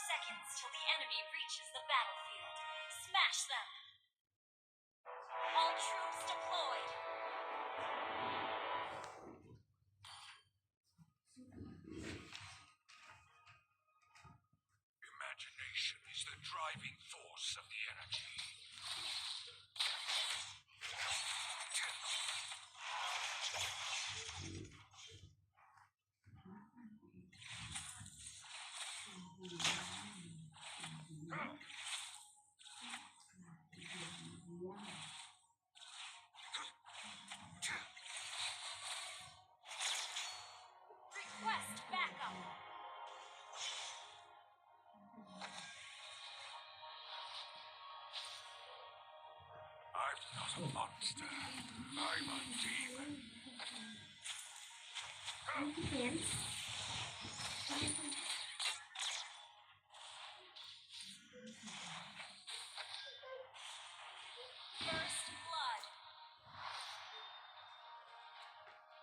seconds till the enemy reaches the battlefield. Smash them! All troops deployed! Imagination is the driving force of the energy. Request backup! I'm not a monster. I'm a demon. First blood.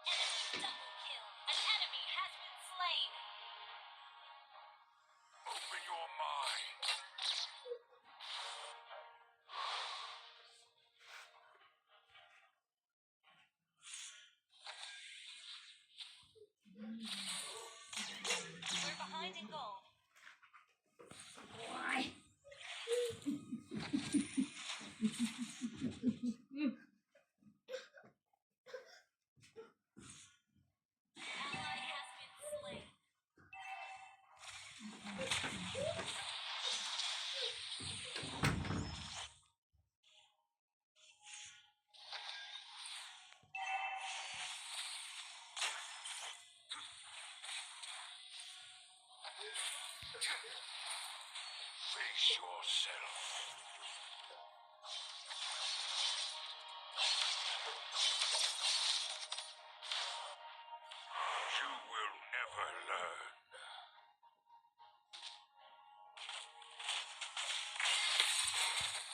Enemy double kill. An enemy has been slain. Open your mind. We're behind in gold. Ally has been slain. Face yourself. You will never learn.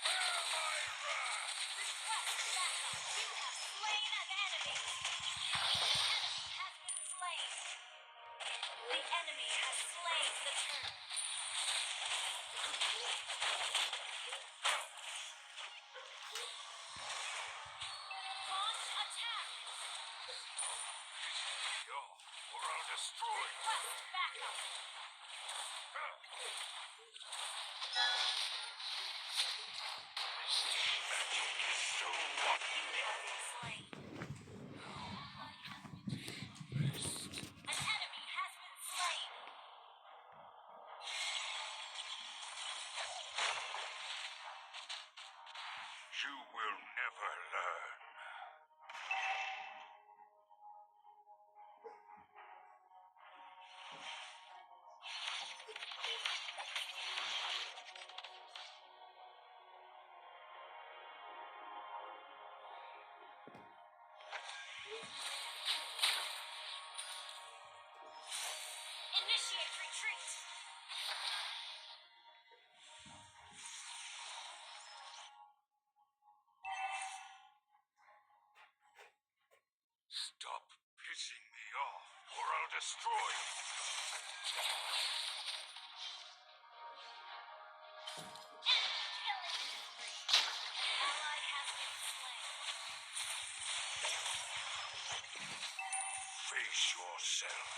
Bear my wrath. Request backup. You have slain an enemy. Enemy has been slain. The enemy has slain the turtle. Launch attack. Yo, or I'll destroy you. Request backup. Magic is so what? You have been slain. An enemy has been slain. You will never learn. Initiate retreat. Stop pissing me off, or I'll destroy you. Enemy killing spree. Ally has been slain. Face yourself.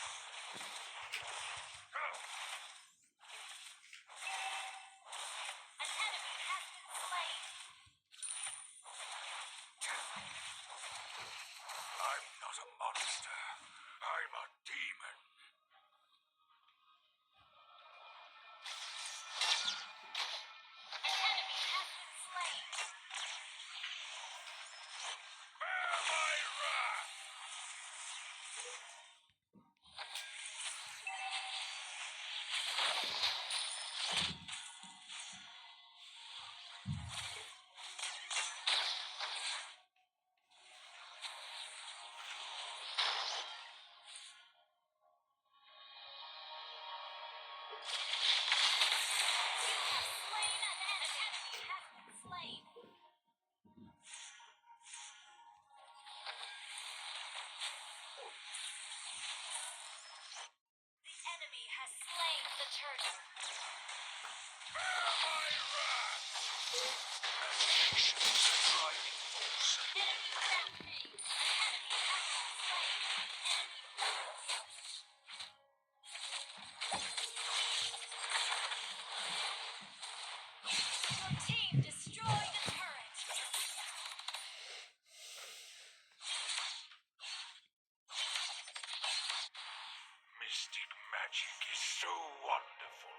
An enemy has been slain. I'm not a monster. I'm a demon. An enemy has been slain. Bear my wrath. You have slain an enemy. Has been slain. The enemy has slain the turtle. My wrath! Patience, the driving force. Enemy rampage. Enemy has been slain. Enemy Your team destroyed a turret. Mystic magic is so wonderful.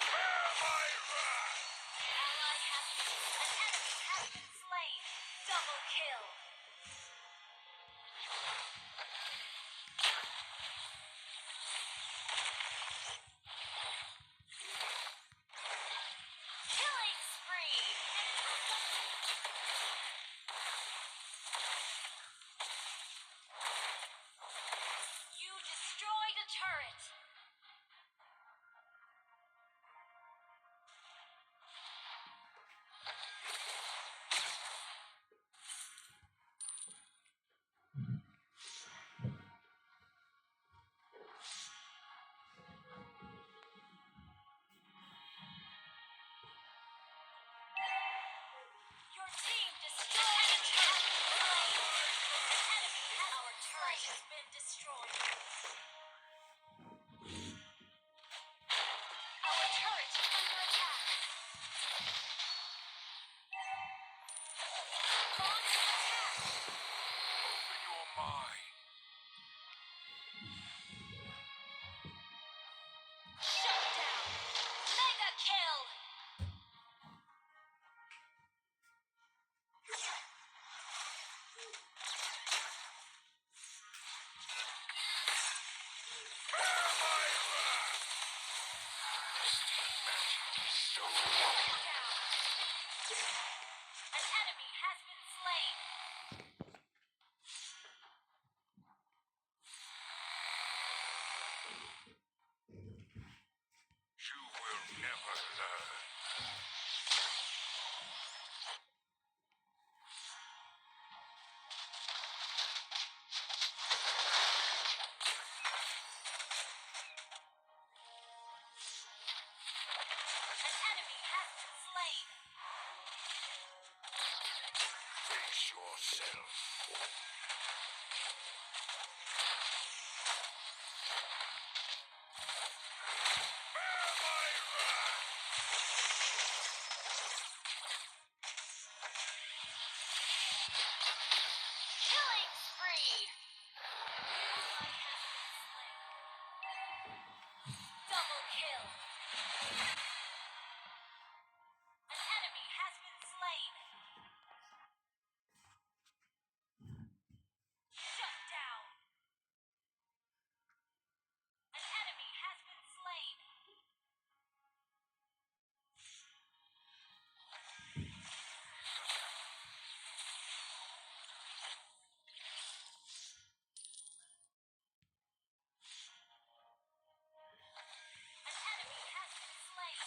Bear my wrath! Ally has been. An enemy has been slain. Double kill. Killing spree. You destroyed a turret. Your team destroyed a turret. Our turret has been destroyed. Our turret is under attack. Launch attack. Open your mind. Shut down. Mega kill. Bear my wrath! Mystic magic is so wonderful. Down. An enemy has been slain. You will never learn. An enemy has been slain. Face yourself. Bear my wrath! Killing spree. Ally has been slain. Double kill. An enemy has been slain. Shut down. An enemy has been slain. An enemy has been slain.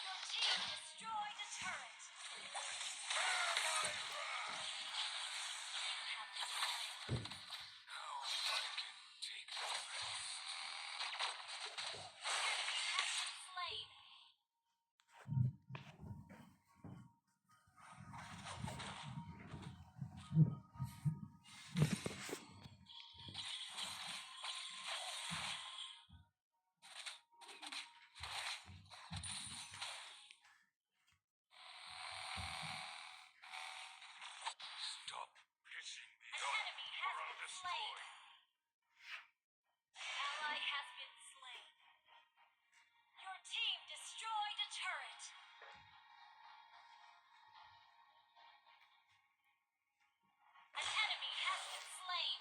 Your team destroyed a turret. Bear my wrath! You have been slain. Now I can take the rest. Enemy has been slain. Stop pissing me An off, enemy or has I'll been destroy slain. Ally has been slain. Your team destroyed a turret. An enemy has been slain.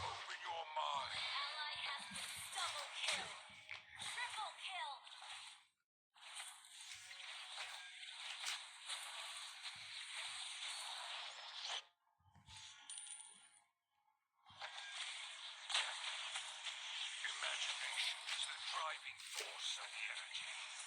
Open your mind. Ally has been double kill. Triple kill. imagination is the driving force of the energy.